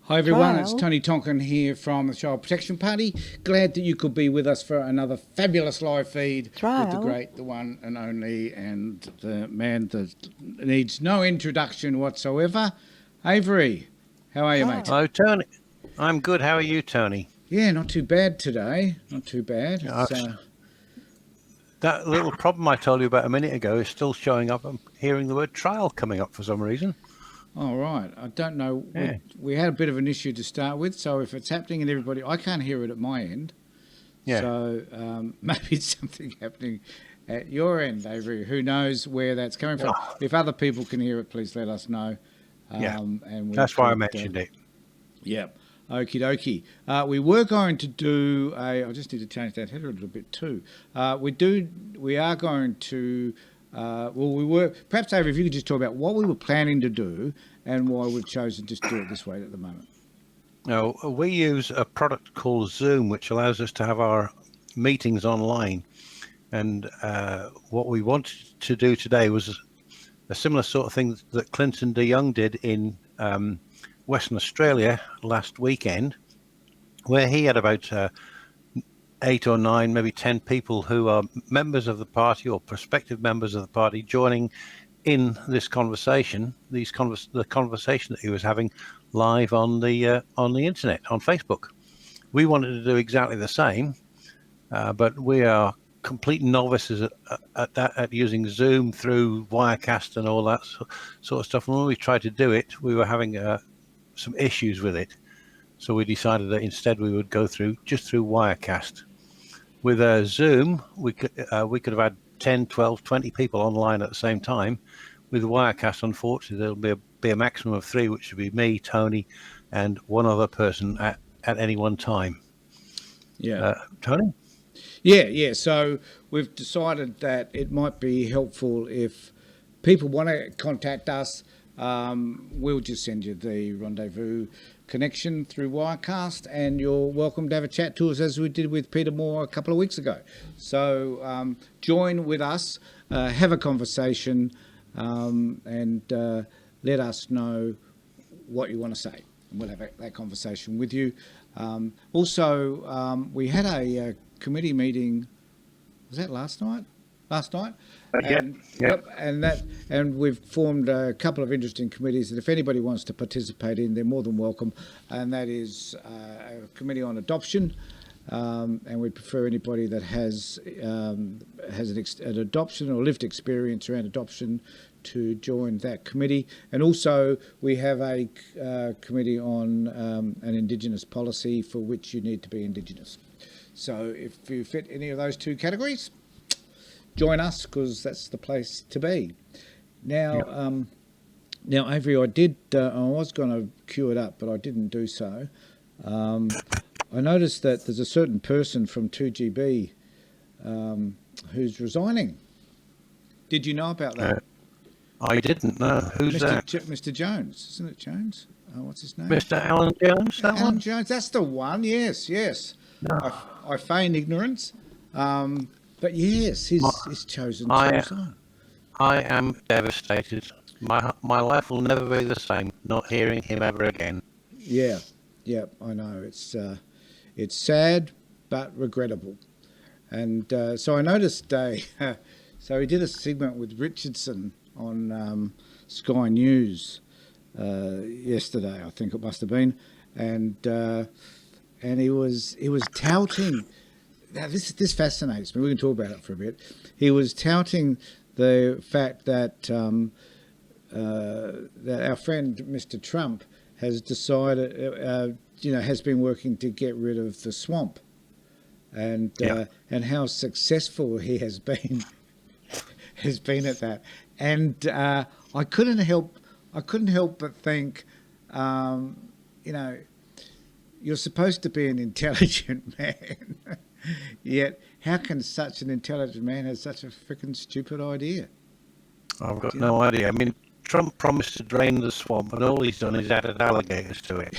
Hi everyone, it's Tony Tonkin here from the Child Protection Party. Glad that you could be with us for another fabulous live feed with the great, the one and only, and the man that needs no introduction whatsoever, Avery. How are you, mate? Hello, Tony. I'm good. How are you, Tony? Yeah, not too bad today. Not too bad. That little problem I told you about a minute ago is still showing up. I'm hearing the word trial coming up for some reason. All right. I don't know. Yeah. We had a bit of an issue to start with, so if it's happening and everybody, I can't hear it at my end. Yeah. So maybe it's something happening at your end, Avery. Who knows where that's coming from? If other people can hear it, please let us know. And that's why I mentioned it. Yeah. Okie dokie. We were going to do I just need to change that header a little bit too. We are going to. Perhaps, Avery, if you could just talk about what we were planning to do and why we've chosen just to do it this way at the moment. Now, we use a product called Zoom, which allows us to have our meetings online. And what we wanted to do today was a similar sort of thing that Clinton de Young did in Western Australia last weekend, where he had about 8 or 9, maybe 10 people who are members of the party or prospective members of the party joining in this conversation. The conversation that he was having live on the internet, on Facebook. We wanted to do exactly the same, but we are complete novices at using Zoom through Wirecast and all that sort of stuff. And when we tried to do it, we were having some issues with it. So we decided that instead we would go just through Wirecast. With Zoom, we could have had 10, 12, 20 people online at the same time. With Wirecast, unfortunately, there'll be a maximum of 3, which would be me, Tony, and one other person at any one time. Yeah. Tony? Yeah. So we've decided that it might be helpful if people want to contact us. We'll just send you the rendezvous connection through Wirecast, and you're welcome to have a chat to us as we did with Peter Moore a couple of weeks ago. So join with us, have a conversation, and let us know what you want to say. And we'll have that conversation with you. Also, we had a committee meeting. Was that last night? And we've formed a couple of interesting committees that if anybody wants to participate in, they're more than welcome. And that is a committee on adoption, and we'd prefer anybody that has an adoption or lived experience around adoption to join that committee. And also we have a committee on an Indigenous policy for which you need to be Indigenous. So if you fit any of those two categories, join us, because that's the place to be. Now, now Avery, I was going to queue it up, but I didn't do so. I noticed that there's a certain person from 2GB who's resigning. Did you know about that? I didn't know. Who's that? Mr. Jones, isn't it Jones? What's his name? Mr. Alan Jones. Alan Jones, that's the one. Yes. No. I feign ignorance. But yes, he's chosen to resign. I am devastated. My life will never be the same, not hearing him ever again. Yeah, I know. It's sad, but regrettable. And so I noticed, so he did a segment with Richardson on Sky News yesterday, I think it must have been, and he was touting. Now, this fascinates me. We can talk about it for a bit. He was touting the fact that that our friend Mr. Trump has decided, has been working to get rid of the swamp, and how successful he has been at that. And I couldn't help but think, you're supposed to be an intelligent man. Yet, how can such an intelligent man have such a freaking stupid idea? I've got no idea. I mean, Trump promised to drain the swamp, and all he's done is added alligators to it.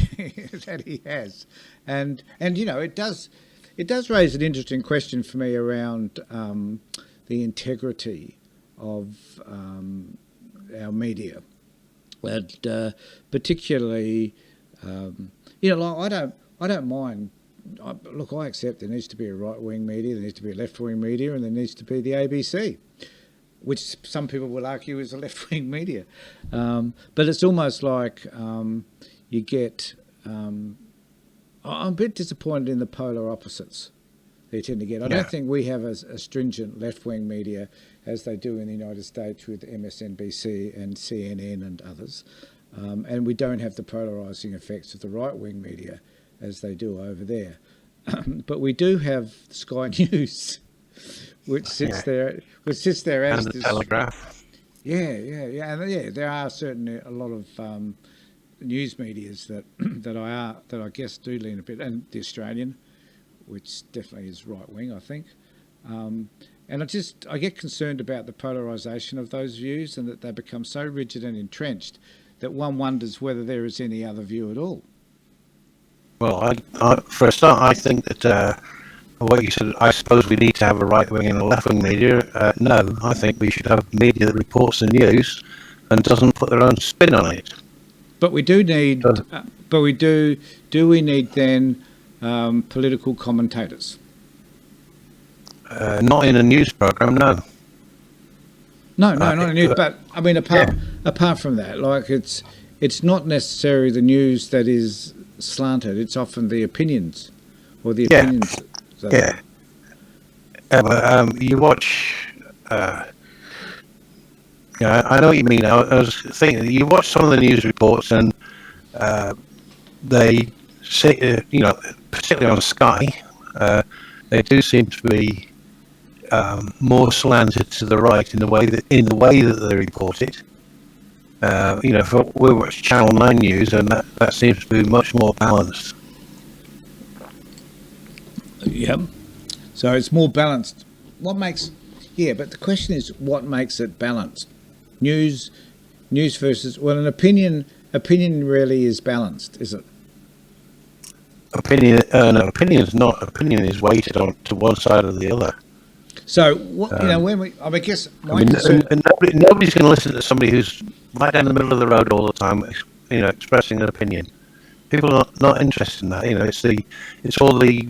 That he has, and it does raise an interesting question for me around the integrity of our media, and particularly You know, like I don't mind. Look, I accept there needs to be a right-wing media, there needs to be a left-wing media, and there needs to be the ABC, which some people will argue is a left-wing media. But it's almost like you get. I'm a bit disappointed in the polar opposites they tend to get. I don't think we have as a stringent left-wing media as they do in the United States with MSNBC and CNN and others. And we don't have the polarising effects of the right-wing media as they do over there. But we do have Sky News, which sits there as And the this, Telegraph. and there are certainly a lot of news medias that I guess do lean a bit, and the Australian, which definitely is right wing, I think. And I get concerned about the polarisation of those views and that they become so rigid and entrenched that one wonders whether there is any other view at all. Well, for a start, I think that what you said, I suppose we need to have a right-wing and a left-wing media. No, I think we should have media that reports the news and doesn't put their own spin on it. But we do need, do we need then political commentators? Not in a news programme, no. No, not in news. But I mean, apart from that, like it's not necessarily the news that is slanted. It's often the opinions, or the opinions. But you watch. I know what you mean. I was thinking, you watch some of the news reports, and they say, particularly on Sky, they do seem to be more slanted to the right in the way that they report it. We watch Channel 9 News, and that seems to be much more balanced. Yep. So it's more balanced. But the question is, what makes it balanced? News versus, well, an opinion really is balanced, is it? Opinion is not. Opinion is weighted on to one side or the other. So I guess nobody's going to listen to somebody who's right down the middle of the road all the time, expressing an opinion. People are not interested in that. It's all the,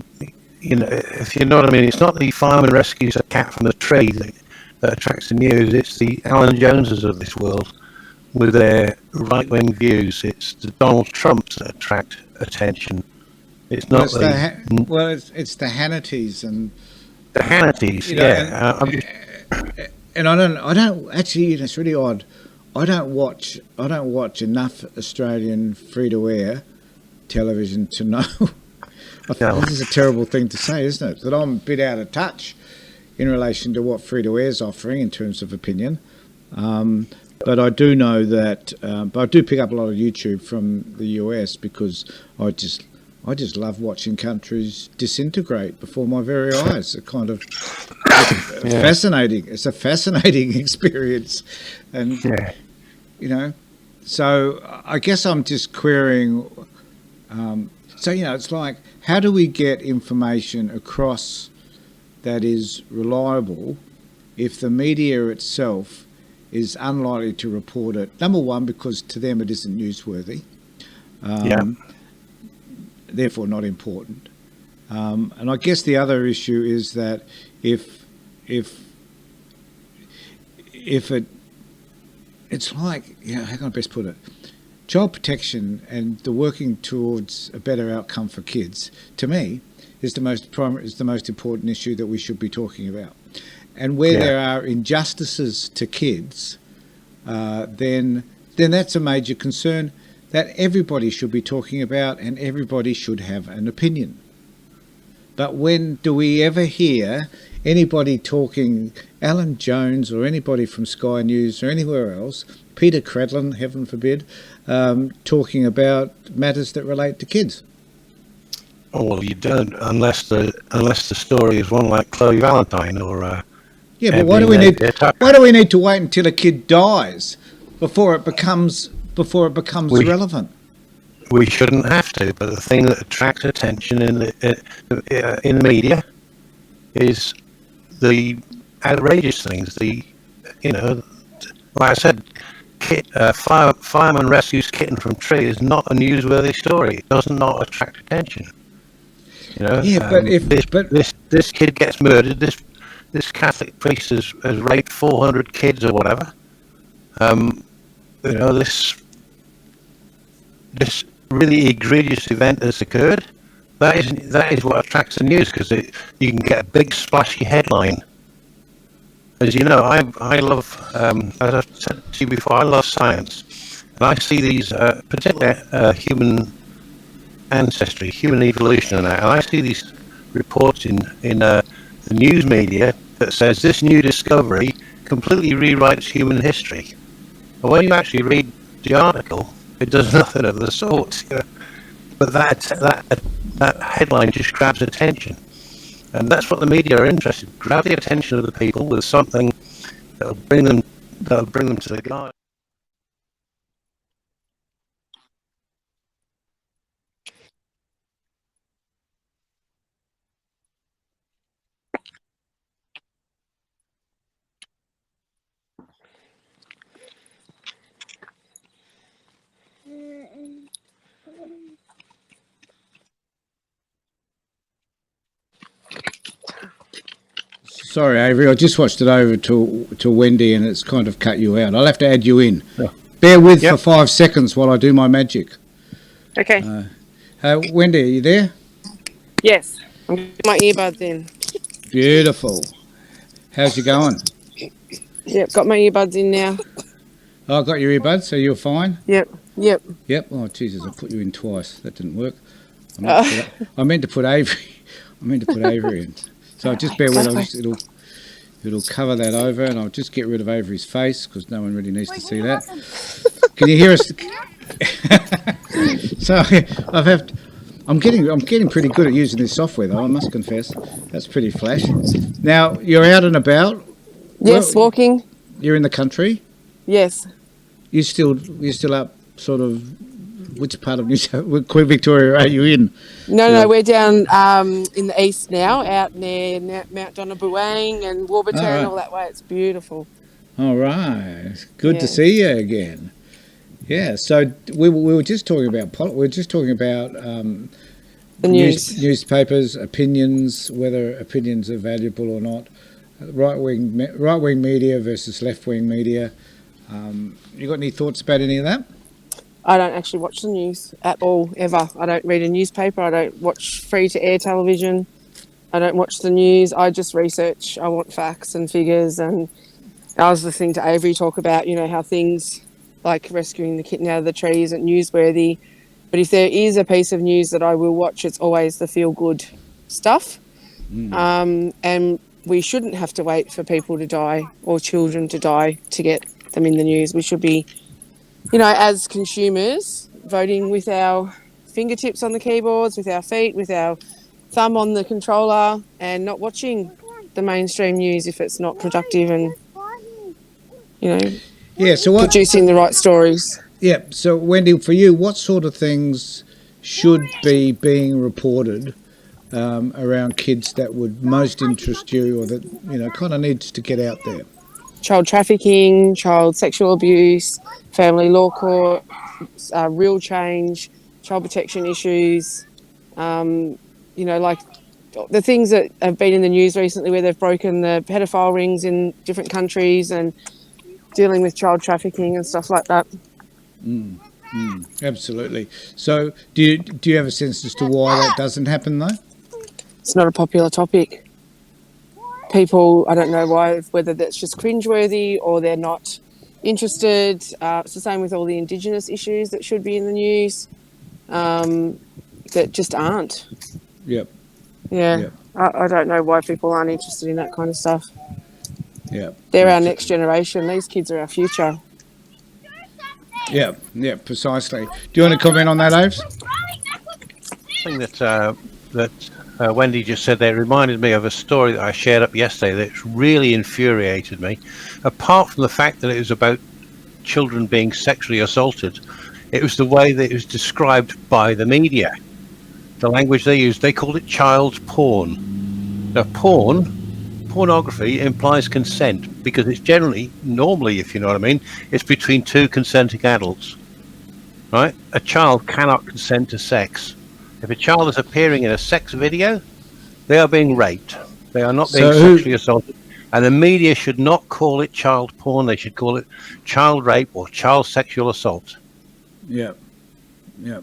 if you know what I mean. It's not the fireman rescues a cat from a tree that attracts the news. It's the Alan Joneses of this world with their right-wing views. It's the Donald Trumps that attract attention. It's not it's the Hannitys and the Hannitys. And I don't actually. It's really odd. I don't watch enough Australian free-to-air television to know. This is a terrible thing to say, isn't it? That I'm a bit out of touch in relation to what free-to-air is offering in terms of opinion. But I do know that. But I do pick up a lot of YouTube from the US because I just love watching countries disintegrate before my very eyes. It's kind of fascinating. It's a fascinating experience, and So I guess I'm just querying. It's like, how do we get information across that is reliable if the media itself is unlikely to report it? Number one, because to them it isn't newsworthy. Therefore not important. And I guess the other issue is that if it's like, how can I best put it? Child protection and the working towards a better outcome for kids, to me, is the most important issue that we should be talking about. And where there are injustices to kids, then that's a major concern that everybody should be talking about, and everybody should have an opinion. But when do we ever hear anybody talking, Alan Jones or anybody from Sky News or anywhere else, Peter Credlin, heaven forbid, talking about matters that relate to kids? Oh, well, you don't unless the story is one like Chloe Valentine or. But why do we need to wait until a kid dies before it becomes relevant? We shouldn't have to, but the thing that attracts attention in the media is the outrageous things. Like I said, fireman rescues kitten from tree is not a newsworthy story. It does not attract attention. You know, Yeah, but this kid gets murdered. This Catholic priest has raped 400 kids or whatever. You know, this really egregious event has occurred. That is what attracts the news, because you can get a big splashy headline. As you know, I love, as I've said to you before, I love science, and I see these, particularly human ancestry, human evolution, and I see these reports in the news media that says this new discovery completely rewrites human history. But when you actually read the article, it does nothing of the sort. You know? But that headline just grabs attention, and that's what the media are interested in: grab the attention of the people with something that'll bring them to the garden. sorry, Avery, I just watched it over to Wendy, and it's kind of cut you out. I'll have to add you in. Yeah. Bear with for 5 seconds while I do my magic. Okay. Wendy, are you there? Yes. I'm getting my earbuds in. Beautiful. How's you going? Yep, got my earbuds in now. Oh, I got your earbuds, so you're fine? Yep. Yep. Oh, Jesus, I put you in twice. That didn't work. I meant to put Avery. I meant to put Avery in. So just bear with us. It'll cover that over, and I'll just get rid of Avery's face because no one really needs to see that. Can you hear us? So I'm getting pretty good at using this software, though. I must confess, that's pretty flash. Now you're out and about. Yes, walking. You're in the country. Yes. You're still up, sort of. Which part of New South Queen Victoria are you in? No, we're down in the east now, out near Mount Donnabuang and Warburton and all that way. It's beautiful. All right, good to see you again. Yeah, so we were just talking about The news. newspapers, opinions, whether opinions are valuable or not, right wing media versus left wing media. You got any thoughts about any of that? I don't actually watch the news at all, ever. I don't read a newspaper. I don't watch free-to-air television. I don't watch the news. I just research. I want facts and figures. And I was listening to Avery talk about, how things like rescuing the kitten out of the tree isn't newsworthy. But if there is a piece of news that I will watch, it's always the feel-good stuff. And we shouldn't have to wait for people to die or children to die to get them in the news. We should be, as consumers, voting with our fingertips on the keyboards, with our feet, with our thumb on the controller, and not watching the mainstream news if it's not productive and, producing the right stories. Yeah, so Wendy, for you, what sort of things should be being reported around kids that would most interest you, or that, kind of needs to get out there? Child trafficking, child sexual abuse, family law court, real change, child protection issues, like the things that have been in the news recently where they've broken the pedophile rings in different countries and dealing with child trafficking and stuff like that. Absolutely. So do you have a sense as to why that doesn't happen, though? It's not a popular topic. People, I don't know why, whether that's just cringeworthy or they're not interested. It's the same with all the Indigenous issues that should be in the news that just aren't. Yep. Yeah. Yep. I don't know why people aren't interested in that kind of stuff. Yeah. They're our next generation. These kids are our future. Yeah, precisely. Do you want to comment on that, Aves? Thing that Wendy just said there reminded me of a story that I shared up yesterday that really infuriated me. Apart from the fact that it was about children being sexually assaulted, it was the way that it was described by the media. The language they used, they called it child porn. Now, porn pornography implies consent because it's normally, if you know what I mean, it's between two consenting adults, right? A child cannot consent to sex. If a child is appearing in a sex video, they are being raped. They are not being sexually assaulted. And the media should not call it child porn. They should call it child rape or child sexual assault. Yeah. Yeah.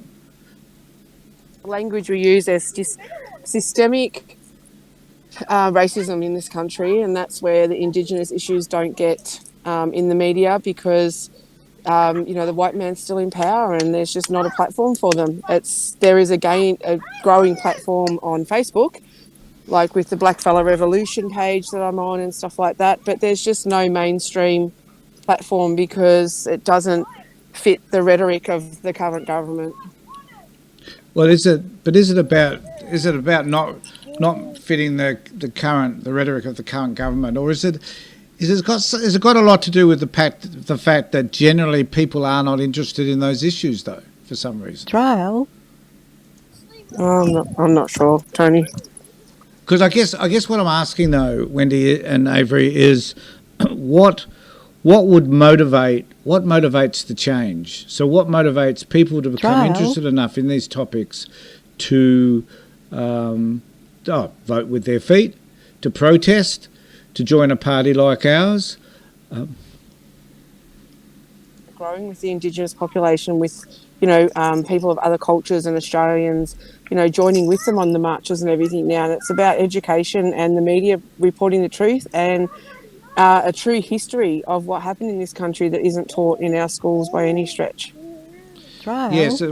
The language we use is just systemic racism in this country, and that's where the Indigenous issues don't get in the media because the white man's still in power and there's just not a platform for them. There is a growing platform on Facebook, like with the Blackfella Revolution page that I'm on and stuff like that, but there's just no mainstream platform because it doesn't fit the rhetoric of the current government. Well, is it about not fitting the rhetoric of the current government, or has it got a lot to do with the fact that generally people are not interested in those issues though, for some reason? Trial. I'm not sure, Tony. Because I guess what I'm asking though, Wendy and Avery, is what motivates the change? So what motivates people to become interested enough in these topics to vote with their feet, to protest, to join a party like ours? Growing with the Indigenous population, with people of other cultures and Australians, joining with them on the marches and everything now. And it's about education and the media reporting the truth and a true history of what happened in this country that isn't taught in our schools by any stretch. Trial. Yes, it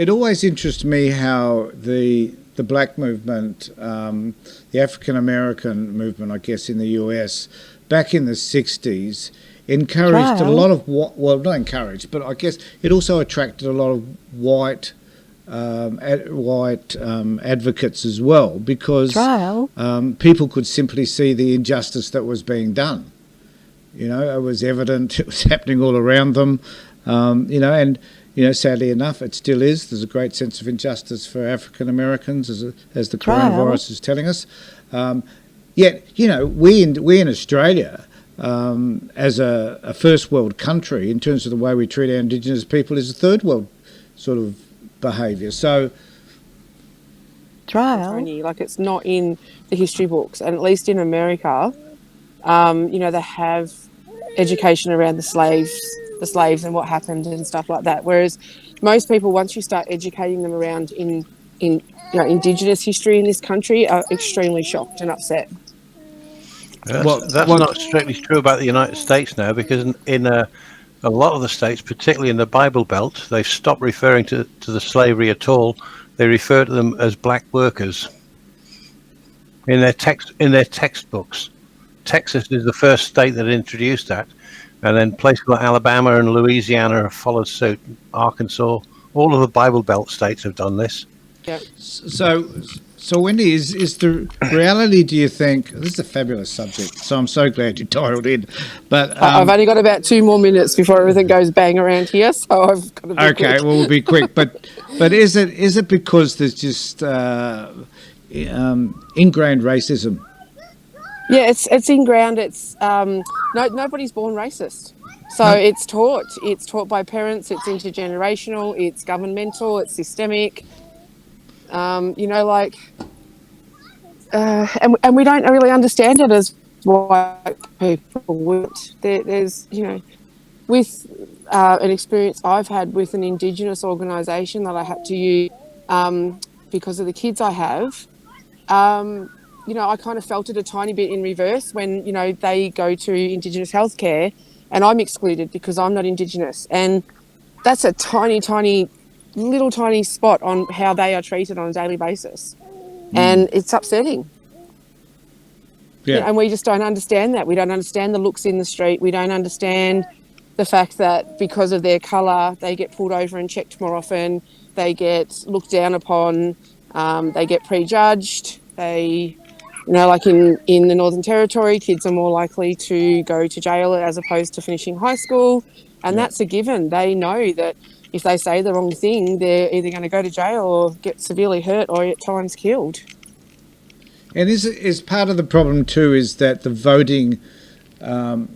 always interests me how the black movement, the African American movement, I guess, in the US, back in the 60s, encouraged a lot of not encouraged, but I guess it also attracted a lot of white advocates as well, because people could simply see the injustice that was being done. It was evident, it was happening all around them, and sadly enough, it still is. There's a great sense of injustice for African Americans, as the coronavirus is telling us. Yet, we in Australia, as a first world country, in terms of the way we treat our Indigenous people, is a third world sort of behaviour. So, Tony, like, it's not in the history books, and at least in America, they have education around the slaves and what happened and stuff like that. Whereas most people, once you start educating them around in Indigenous history in this country, are extremely shocked and upset. That's not strictly true about the United States now, because in a lot of the states, particularly in the Bible Belt, they've stopped referring to the slavery at all. They refer to them as black workers in their textbooks. Texas is the first state that introduced that, and then places like Alabama and Louisiana have followed suit. Arkansas, all of the Bible Belt states have done this. Yeah. So Wendy, is the reality, do you think, this is a fabulous subject, so I'm so glad you dialed in, but... I've only got about 2 more minutes before everything goes bang around here, so I've got to be okay, quick. well, we'll be quick, but is it because there's just ingrained racism? Yeah, it's ingrained. It's nobody's born racist, so it's taught by parents. It's intergenerational. It's governmental. It's systemic. And we don't really understand it as white people. There's with an experience I've had with an Indigenous organisation that I had to use because of the kids I have. I kind of felt it a tiny bit in reverse when, they go to Indigenous healthcare and I'm excluded because I'm not Indigenous. And that's a tiny spot on how they are treated on a daily basis. And it's upsetting. Yeah. And we just don't understand that. We don't understand the looks in the street. We don't understand the fact that because of their colour, they get pulled over and checked more often. They get looked down upon. They get prejudged. They... like in the Northern Territory, kids are more likely to go to jail as opposed to finishing high school. And that's a given. They know that if they say the wrong thing, they're either going to go to jail or get severely hurt or at times killed. And is part of the problem too is that the voting that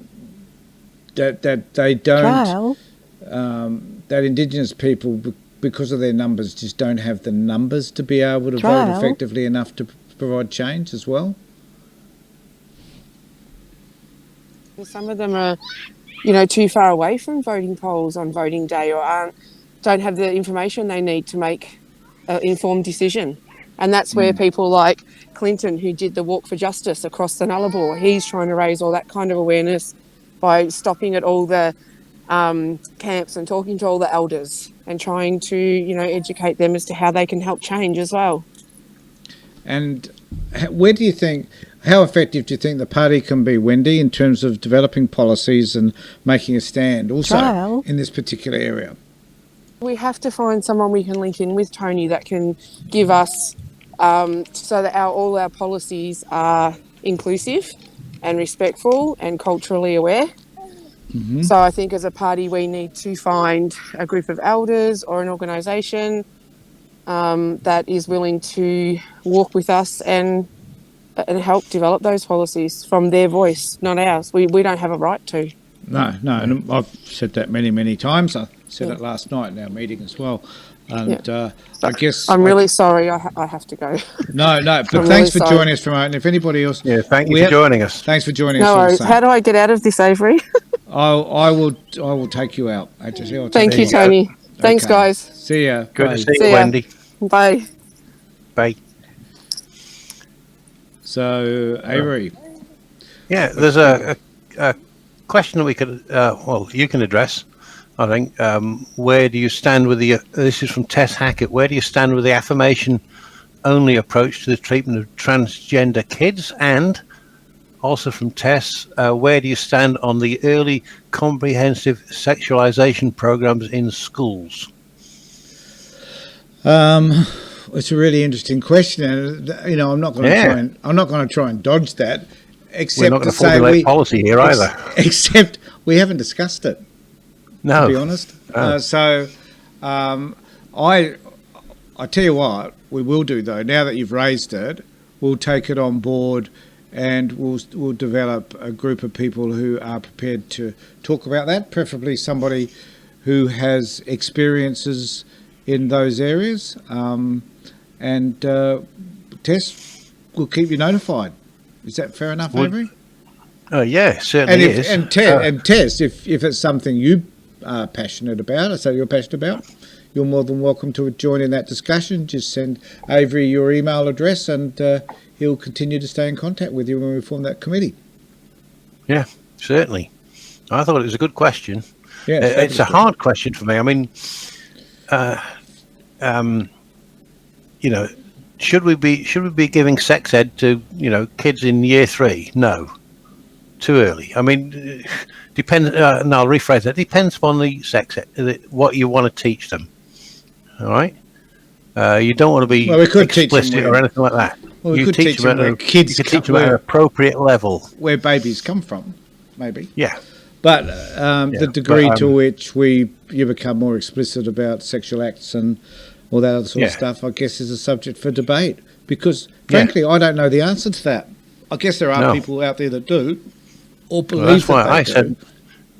they don't Trial. that Indigenous people, because of their numbers, just don't have the numbers to be able to vote Trial. effectively enough to provide change as well. Some of them are, too far away from voting polls on voting day, or don't have the information they need to make an informed decision. And that's where people like Clinton, who did the Walk for Justice across the Nullarbor, he's trying to raise all that kind of awareness by stopping at all the camps and talking to all the elders and trying to, educate them as to how they can help change as well. And where do you think, how effective do you think the party can be, Wendy, in terms of developing policies and making a stand also Trial. in this particular area? We have to find someone we can link in with, Tony, that can give us so that all our policies are inclusive and respectful and culturally aware. Mm-hmm. So I think as a party we need to find a group of elders or an organisation that is willing to walk with us and help develop those policies from their voice, not ours. We don't have a right to. No, and I've said that many times. I said it last night in our meeting as well. And I guess... I'm really sorry, I have to go. No, but I'm thanks for really sorry. joining us, Promote. And if anybody else... Yeah, thank you for joining us. Thanks for joining No us. worries. How do I get out of this, Avery? I will take you out. Thank you, Tony. Thanks, Okay. guys. See ya. Good Bye. to see See you, ya. Wendy. Bye. Bye. So, Avery. Yeah, there's a question that we could, you can address, I think. Where do you stand with this is from Tess Hackett, where do you stand with the affirmation-only approach to the treatment of transgender kids? And also from Tess, where do you stand on the early comprehensive sexualization programs in schools? It's a really interesting question, and I'm not going to try and dodge that. Except We're not going to formulate policy here either. Except we haven't discussed it. No. To be honest. I tell you what, we will do though. Now that you've raised it, we'll take it on board, and we'll develop a group of people who are prepared to talk about that. Preferably somebody who has experiences in those areas. And Tess will keep you notified. Is that fair enough, Avery? Yeah, certainly is. And Tess, if it's something you are passionate about, so you're passionate about, you're more than welcome to join in that discussion. Just send Avery your email address, and he'll continue to stay in contact with you when we form that committee. Yeah, certainly. I thought it was a good question. Yeah, it's a hard question for me. I mean, should we be giving sex ed to kids in year 3? No, too early. I mean, depends. And I'll rephrase that. Depends upon the sex ed, what you want to teach them. All right. You don't want to be explicit or anything like that. Well, you teach them at kids teach them at an appropriate level where babies come from, maybe. Yeah. But the degree to which you become more explicit about sexual acts and all that other sort of stuff, I guess, is a subject for debate. Because, frankly, I don't know the answer to that. I guess there are people out there that do, or believe that they do.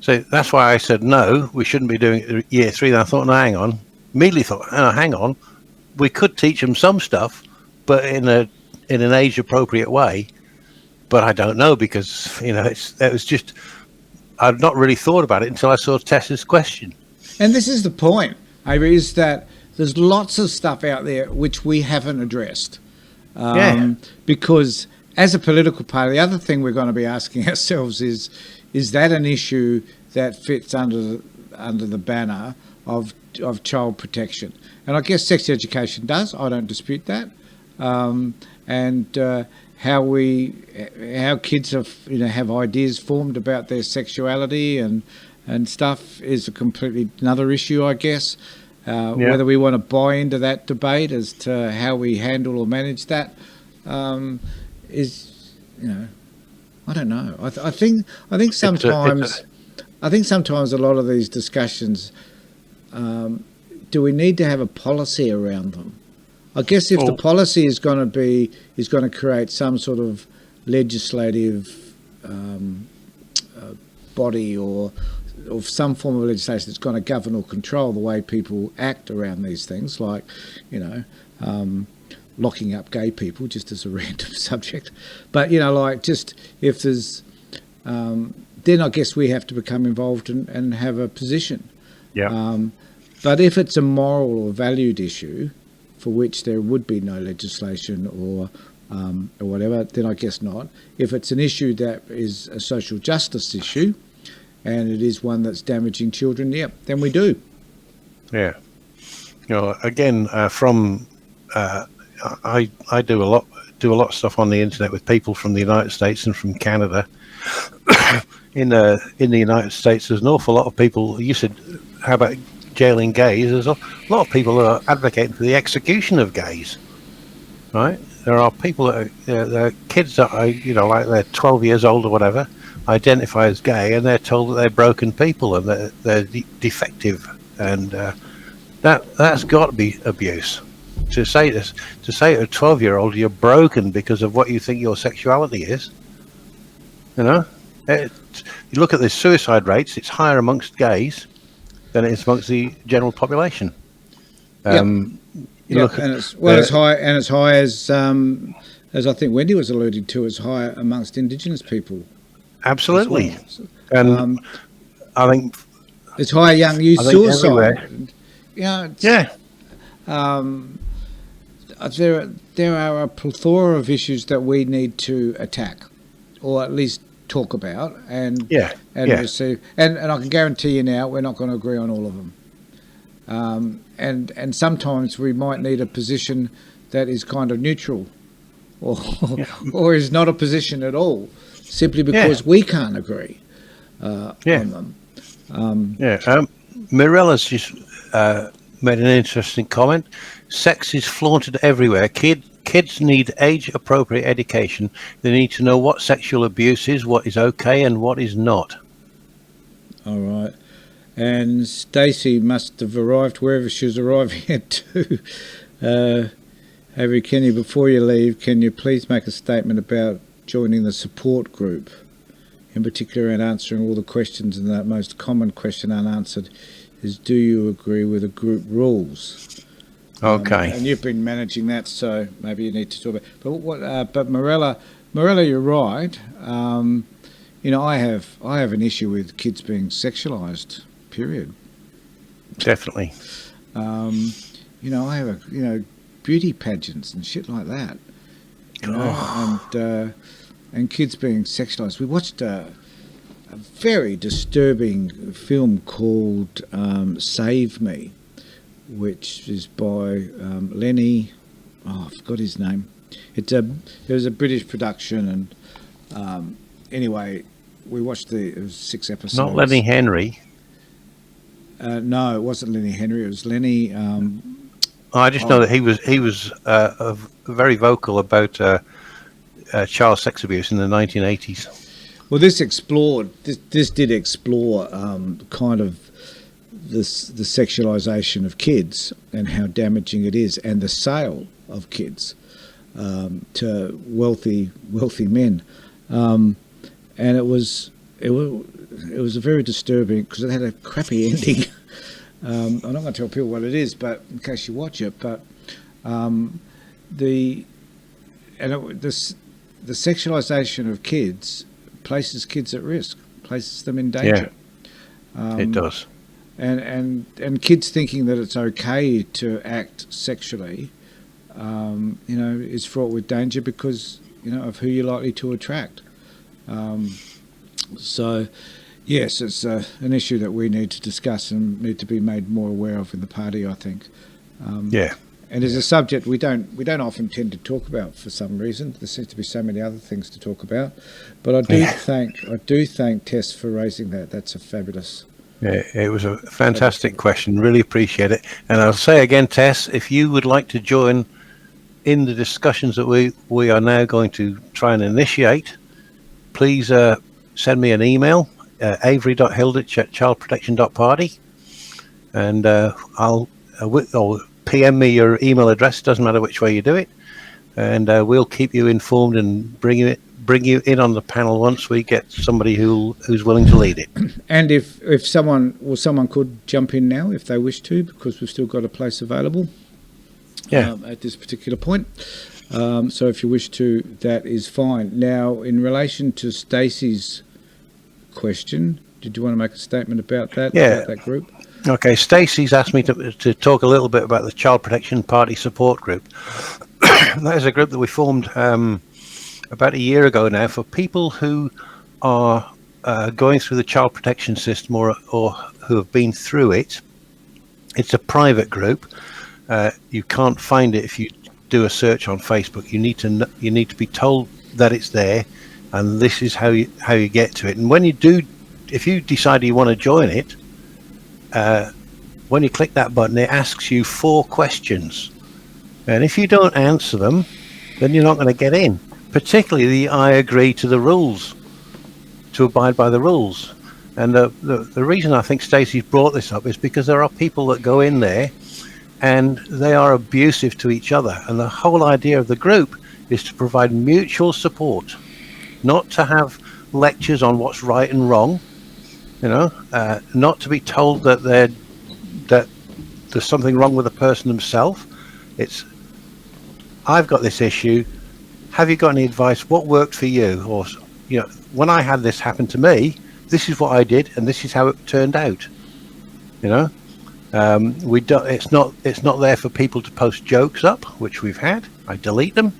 So that's why I said no. We shouldn't be doing it at year 3. Then I thought, no, hang on. Immediately thought, hang on. We could teach them some stuff, but in an age appropriate way. But I don't know, because it was just. I'd not really thought about it until I saw Tess's question. And this is the point, Avery, is that there's lots of stuff out there which we haven't addressed. Because as a political party, the other thing we're going to be asking ourselves is that an issue that fits under the banner of child protection? And I guess sex education does. I don't dispute that. How kids have ideas formed about their sexuality and stuff is a completely another issue, I guess. Whether we want to buy into that debate as to how we handle or manage that is, I don't know. I think sometimes a lot of these discussions, do we need to have a policy around them? I guess if the Well- policy is going to create some sort of legislative body or some form of legislation that's going to govern or control the way people act around these things, like, locking up gay people, just as a random subject. But, like, just if there's, then I guess we have to become involved and have a position. Yeah. But if it's a moral or valued issue for which there would be no legislation or whatever, then I guess not. If it's an issue that is a social justice issue and it is one that's damaging children, then we do. Yeah. Again, I do a lot of stuff on the internet with people from the United States and from Canada. In the United States, there's an awful lot of people. You said, how about jailing gays? There's a lot of people who are advocating for the execution of gays, right? There are people that are kids that are, like they're 12 years old or whatever, identify as gay, and they're told that they're broken people and they're defective, and that's got to be abuse. To say to a 12-year-old you're broken because of what you think your sexuality is, you look at the suicide rates; it's higher amongst gays than it is amongst the general population. And it's high as I think Wendy was alluding to, it's higher amongst Indigenous people. Absolutely, well. and I think it's higher young youth suicide. There are a plethora of issues that we need to attack, or at least talk about, and receive. And I can guarantee you now, we're not going to agree on all of them. And sometimes we might need a position that is kind of neutral, or is not a position at all, simply because we can't agree on them. Mirella's just made an interesting comment. Sex is flaunted everywhere. Kids need age-appropriate education. They need to know what sexual abuse is, what is okay, and what is not. All right. And Stacey must have arrived wherever she was arriving at too. Avery Kenny, before you leave, can you please make a statement about joining the support group, in particular in answering all the questions, and that most common question unanswered is, do you agree with the group rules? Okay. And you've been managing that, so maybe you need to talk about. But Morella, you're right. I have an issue with kids being sexualised. Period. Definitely. I have beauty pageants and shit like that. And kids being sexualised. We watched a very disturbing film called Save Me, which is by Lenny. I forgot his name. It was a British production, and anyway, we watched it was 6 episodes. Not Lenny Henry. No, it wasn't Lenny Henry. It was Lenny. I just know that he was very vocal about child sex abuse in the 1980s. Well, this did explore kind of the sexualisation of kids and how damaging it is, and the sale of kids to wealthy men, and it was a very disturbing, because it had a crappy ending. I'm not going to tell people what it is, but in case you watch it, but the sexualisation of kids places kids at risk, places them in danger. Yeah, it does. And kids thinking that it's okay to act sexually, is fraught with danger because of who you're likely to attract. So, yes, it's an issue that we need to discuss and need to be made more aware of in the party, I think. And it's a subject we don't often tend to talk about for some reason. There seems to be so many other things to talk about. But I do thank Tess for raising that. That's a fabulous. Yeah, it was a fantastic question. Really appreciate it. And I'll say again, Tess, if you would like to join in the discussions that we are now going to try and initiate, please send me an email, avery.hilditch@childprotection.party, and I'll PM me your email address. Doesn't matter which way you do it, and we'll keep you informed and bring you in on the panel once we get somebody who's willing to lead it. And if someone could jump in now if they wish to, because we've still got a place available. Yeah. At this particular point. So if you wish to, that is fine. Now, in relation to Stacey's question, did you want to make a statement about that? Yeah. About that group? Okay, Stacey's asked me to talk a little bit about the Child Protection Party Support Group. That is a group that we formed about a year ago now for people who are going through the child protection system or who have been through it. It's a private group. You can't find it if you do a search on Facebook. You need to be told that it's there, and this is how you get to it. And when you do, if you decide you want to join it, when you click that button, it asks you 4 questions, and if you don't answer them, then you're not going to get in. Particularly the I agree to the rules, to abide by the rules. And the reason I think Stacey's brought this up is because there are people that go in there and they are abusive to each other. And the whole idea of the group is to provide mutual support, not to have lectures on what's right and wrong, not to be told that there's something wrong with the person themselves. It's, I've got this issue. Have you got any advice? What worked for you? Or, when I had this happen to me, this is what I did, and this is how it turned out. We don't. It's not there for people to post jokes up, which we've had. I delete them.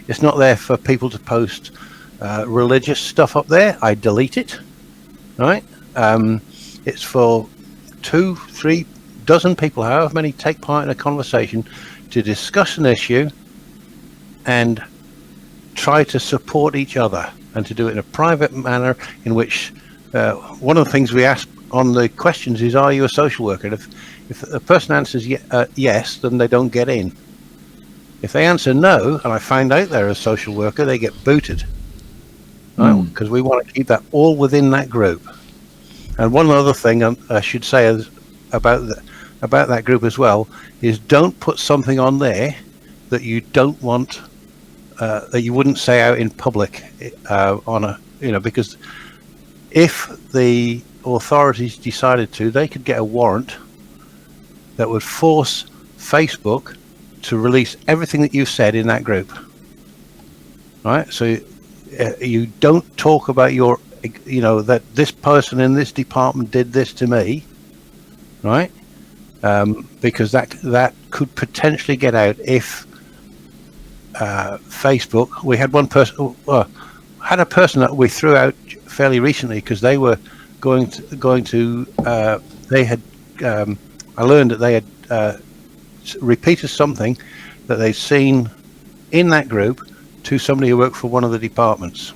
It's not there for people to post religious stuff up there. I delete it. Right. It's for 2-3 dozen people, however many, take part in a conversation to discuss an issue and try to support each other, and to do it in a private manner in which one of the things we ask on the questions is, are you a social worker? And if a person answers yes, then they don't get in. If they answer no, and I find out they're a social worker, they get booted. Because we want to keep that all within that group. And one other thing I should say is about that group as well is, don't put something on there that you don't want, that you wouldn't say out in public because if the authorities decided to, they could get a warrant that would force Facebook to release everything that you've said in that group. Right? So you don't talk about that this person in this department did this to me, right? Because that could potentially get out if Facebook. We had one person, had a person that we threw out fairly recently because they were going to. They had. I learned that they had repeated something that they'd seen in that group to somebody who worked for one of the departments.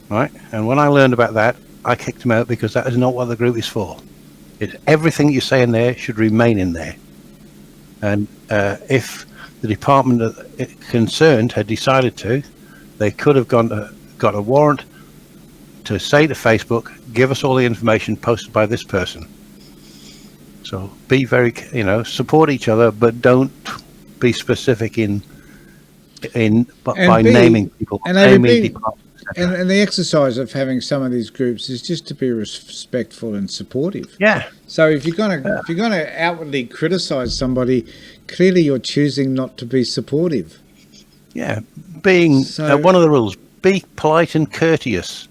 Right, and when I learned about that, I kicked them out, because that is not what the group is for. Everything you say in there should remain in there. And if the department concerned had decided to, they could have got a warrant to say to Facebook, give us all the information posted by this person. So be very, support each other, but don't be specific by naming people, naming departments. And the exercise of having some of these groups is just to be respectful and supportive. Yeah. So if you're gonna outwardly criticise somebody, clearly you're choosing not to be supportive. Yeah. One of the rules: be polite and courteous.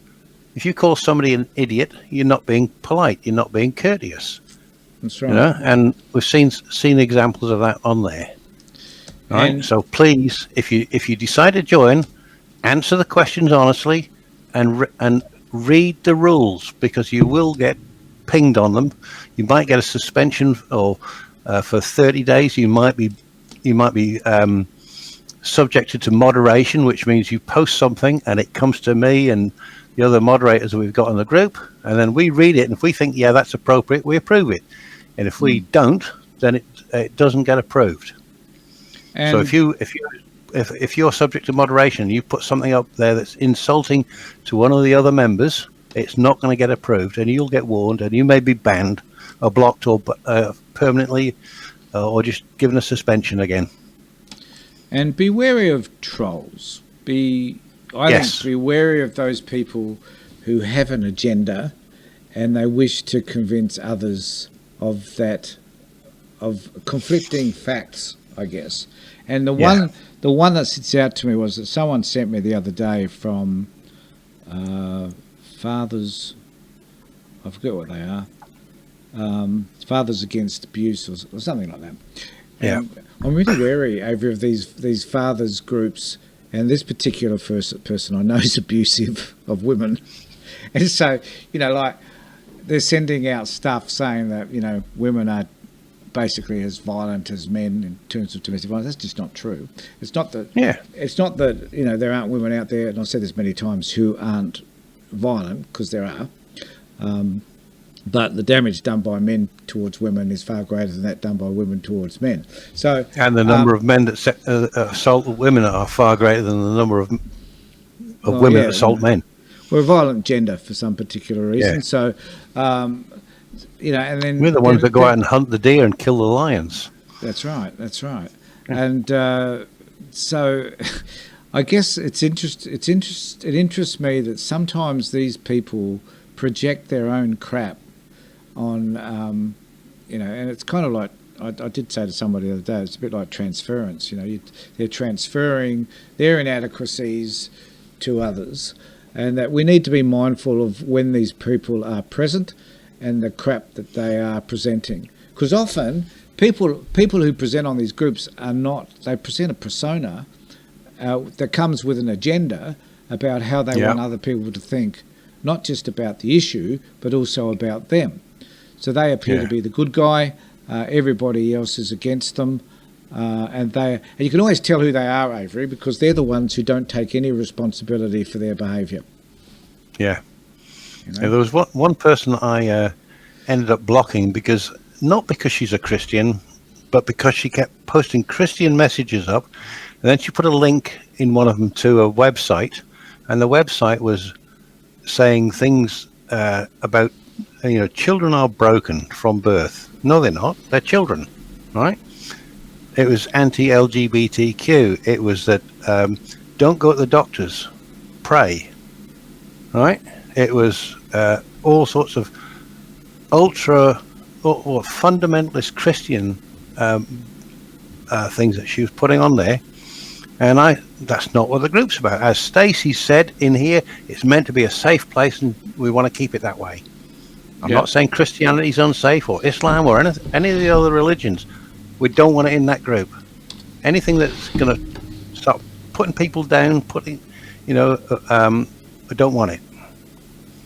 If you call somebody an idiot, you're not being polite. You're not being courteous. That's right. And we've seen examples of that on there. Right. And so please, if you decide to join, answer the questions honestly, and read the rules, because you will get pinged on them. You might get a suspension, or for 30 days you might be subjected to moderation, which means you post something and it comes to me and the other moderators that we've got in the group, and then we read it, and if we think, yeah, that's appropriate, we approve it, and if we don't, then it doesn't get approved. And so if you're subject to moderation, you put something up there that's insulting to one of the other members, it's not going to get approved, and you'll get warned, and you may be banned or blocked or permanently or just given a suspension again. And be wary of trolls. I Yes. think be wary of those people who have an agenda and they wish to convince others of conflicting facts, I guess. And the one that sits out to me was that someone sent me the other day from Fathers, I forget what they are, Fathers Against Abuse or something like that. Yeah. And I'm really wary over of these fathers groups, and this particular person I know is abusive of women. And so, like, they're sending out stuff saying that, women are basically as violent as men in terms of domestic violence. That's just not true. It's not that. Yeah. It's not that there aren't women out there, and I've said this many times, who aren't violent, because there are. But the damage done by men towards women is far greater than that done by women towards men. So, And the number of men that assault women are far greater than the number of women that assault men. We're a violent gender for some particular reason. Yeah. So, and then We're the ones that go out and hunt the deer and kill the lions. That's right. And so, I guess it interests me that sometimes these people project their own crap on, and it's kind of like, I did say to somebody the other day, it's a bit like transference. They're transferring their inadequacies to others, and that we need to be mindful of when these people are present and the crap that they are presenting. Because often people who present on these groups they present a persona that comes with an agenda about how they want other people to think, not just about the issue, but also about them. So they appear to be the good guy. Everybody else is against them. And you can always tell who they are, Avery, because they're the ones who don't take any responsibility for their behaviour. Yeah. There was one person I ended up blocking not because she's a Christian, but because she kept posting Christian messages up. And then she put a link in one of them to a website, and the website was saying things about, children are broken from birth. No, they're not. They're children, right? It was anti-LGBTQ. It was that don't go to the doctors, pray, right? It was all sorts of ultra or fundamentalist Christian things that she was putting on there. And that's not what the group's about. As Stacey said in here, it's meant to be a safe place, and we want to keep it that way. I'm not saying Christianity's unsafe or Islam or any of the other religions. We don't want it in that group. Anything that's going to start putting people down, we don't want it.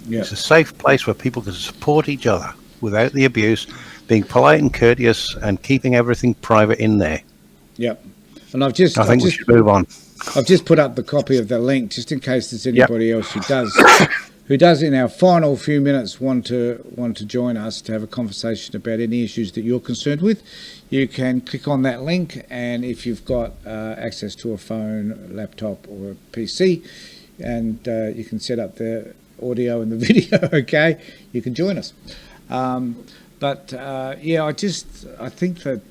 Yeah. It's a safe place where people can support each other without the abuse, being polite and courteous, and keeping everything private in there. Yep. And I think we should move on. I've just put up the copy of the link just in case there's anybody else who does in our final few minutes want to join us to have a conversation about any issues that you're concerned with. You can click on that link, and if you've got access to a phone, laptop or a PC, and you can set up the audio and the video, okay, you can join us. I think that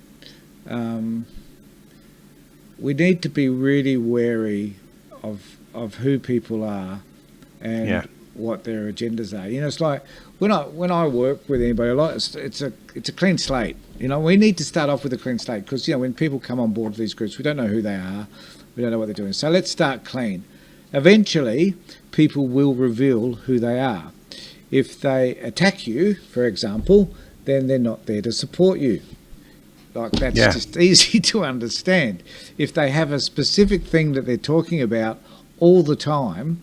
we need to be really wary of who people are and what their agendas are. It's like when I work with anybody, it's a clean slate. We need to start off with a clean slate because when people come on board with these groups, we don't know who they are, we don't know what they're doing. So let's start clean. Eventually, people will reveal who they are. If they attack you, for example, then they're not there to support you. Like, that's just easy to understand. If they have a specific thing that they're talking about all the time,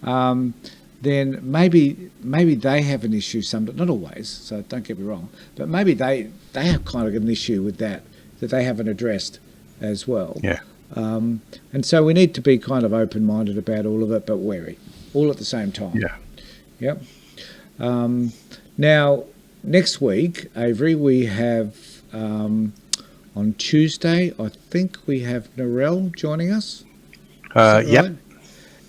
then maybe they have an issue. Not always, so don't get me wrong, but maybe they have kind of an issue with that they haven't addressed as well. Yeah. And so we need to be kind of open-minded about all of it, but wary, all at the same time. Yeah. Yep. Now, next week, Avery, we have on Tuesday, I think we have Narelle joining us. Yep. Right?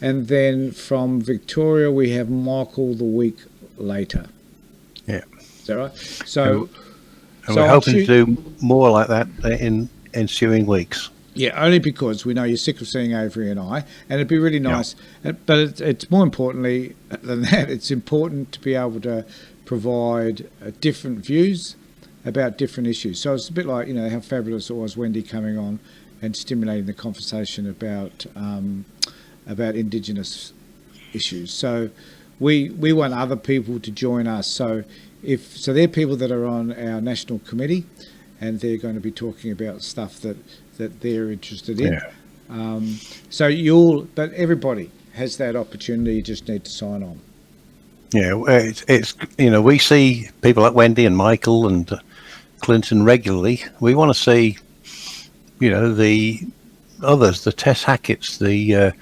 And then from Victoria, we have Michael the week later. Yeah. Is that right? So, And So we're I'll hoping to shoot- do more like that in ensuing weeks. Yeah, only because we know you're sick of seeing Avery and I, and it'd be really nice. But it's more importantly than that, it's important to be able to provide different views about different issues. So it's a bit like, you know, how fabulous it was Wendy coming on and stimulating the conversation about Indigenous issues. So we want other people to join us. So they're people that are on our national committee, and they're going to be talking about stuff that they're interested in. But everybody has that opportunity. You just need to sign on. Yeah, it's you know, we see people like Wendy and Michael and Clinton regularly. We want to see, you know, the others, the Tess Hackett's, the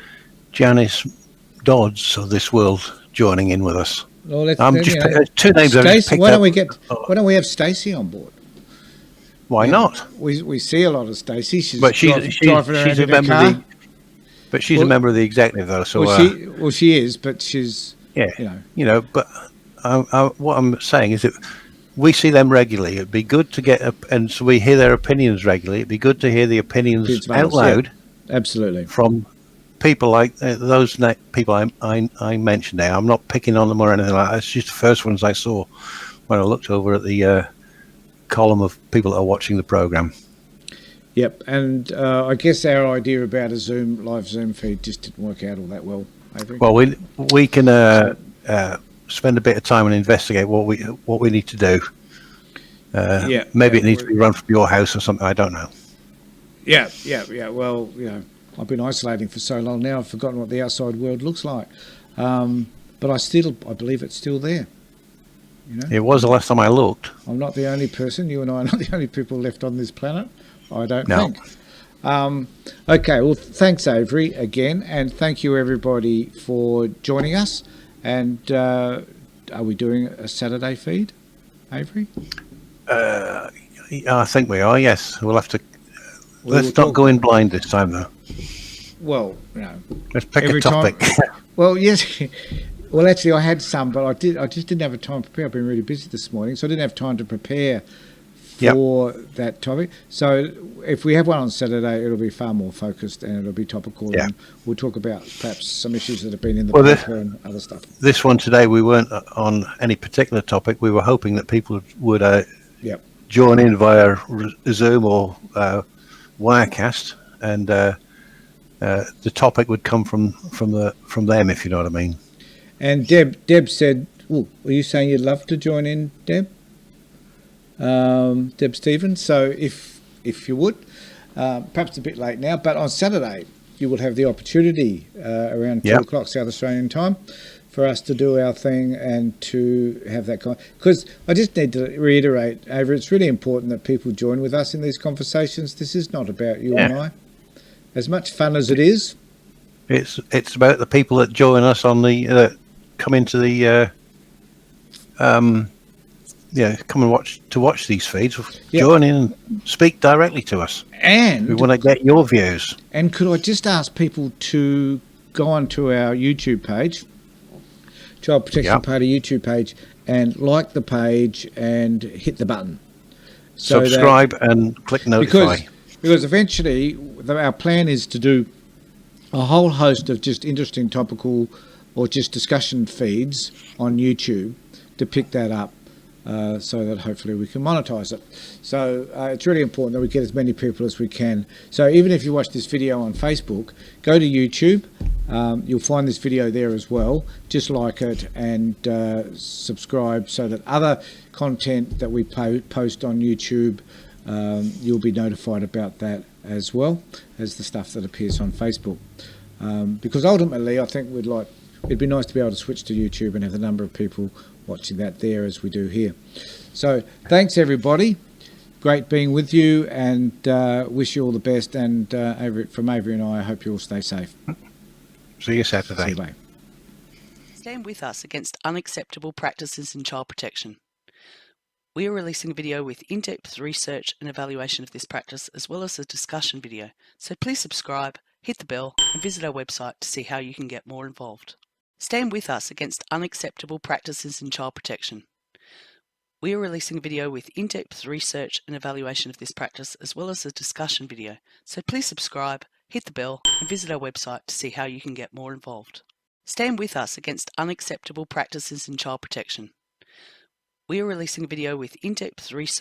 Janice Dodds of this world joining in with us. Well, Two names I've just picked why up. Why don't we have Stacey on board? Why not? We see a lot of Stacey. She's a driving around in her car. But she's a member of the executive, though. So she is, but she's But what I'm saying is that we see them regularly. It'd be good to get and so we hear their opinions regularly. It'd be good to hear the opinions out loud, absolutely, from people like those people I mentioned there. I'm not picking on them or anything like that. It's just the first ones I saw when I looked over at the column of people that are watching the program. Yep, and I guess our idea about a live Zoom feed just didn't work out all that well, Avery. Well, we can spend a bit of time and investigate what we need to do. Maybe it needs to be run from your house or something. I don't know. Yeah. Well, you know, I've been isolating for so long now, I've forgotten what the outside world looks like. But I believe it's still there. You know? It was the last time I looked. I'm not the only person. You and I are not the only people left on this planet. I don't No. think. Okay, well, thanks, Avery, again, and thank you, everybody, for joining us. And are we doing a Saturday feed, Avery? I think we are, yes. We'll have to... Let's not go in blind this time, though. Well, you know... Let's pick a topic. Well, yes... Well, actually, I had some, but I just didn't have time to prepare. I've been really busy this morning, so I didn't have time to prepare for that topic. So if we have one on Saturday, it'll be far more focused and it'll be topical. Yeah. And we'll talk about perhaps some issues that have been in the paper and other stuff. This one today, we weren't on any particular topic. We were hoping that people would join in via Zoom or Wirecast, and the topic would come from them, if you know what I mean. And Deb said, "Oh, were you saying you'd love to join in, Deb? Deb Stevens. So if you would, perhaps a bit late now, but on Saturday you will have the opportunity around 2 o'clock South Australian time for us to do our thing and to have that because I just need to reiterate, Avery, it's really important that people join with us in these conversations. This is not about you and I. As much fun as it is, it's about the people that join us on the come into the come and watch these feeds. Join in and speak directly to us, and we want to get your views. And could I just ask people to go onto our YouTube page, Child Protection Party YouTube page, and like the page and hit the button, subscribe and click notify, because eventually our plan is to do a whole host of just interesting topical or just discussion feeds on YouTube to pick that up so that hopefully we can monetize it. So it's really important that we get as many people as we can. So even if you watch this video on Facebook, go to YouTube. You'll find this video there as well. Just like it and subscribe so that other content that we post on YouTube, you'll be notified about that as well as the stuff that appears on Facebook. Because ultimately, I think it'd be nice to be able to switch to YouTube and have the number of people watching that there as we do here. So thanks, everybody. Great being with you, and wish you all the best. And from Avery and I hope you all stay safe. See you Saturday. See you, bye. Stand with us against unacceptable practices in child protection. We are releasing a video with in-depth research and evaluation of this practice, as well as a discussion video. So please subscribe, hit the bell, and visit our website to see how you can get more involved. Stand with us against unacceptable practices in child protection. We are releasing a video with in-depth research and evaluation of this practice, as well as a discussion video. So please subscribe, hit the bell, and visit our website to see how you can get more involved. Stand with us against unacceptable practices in child protection. We are releasing a video with in-depth research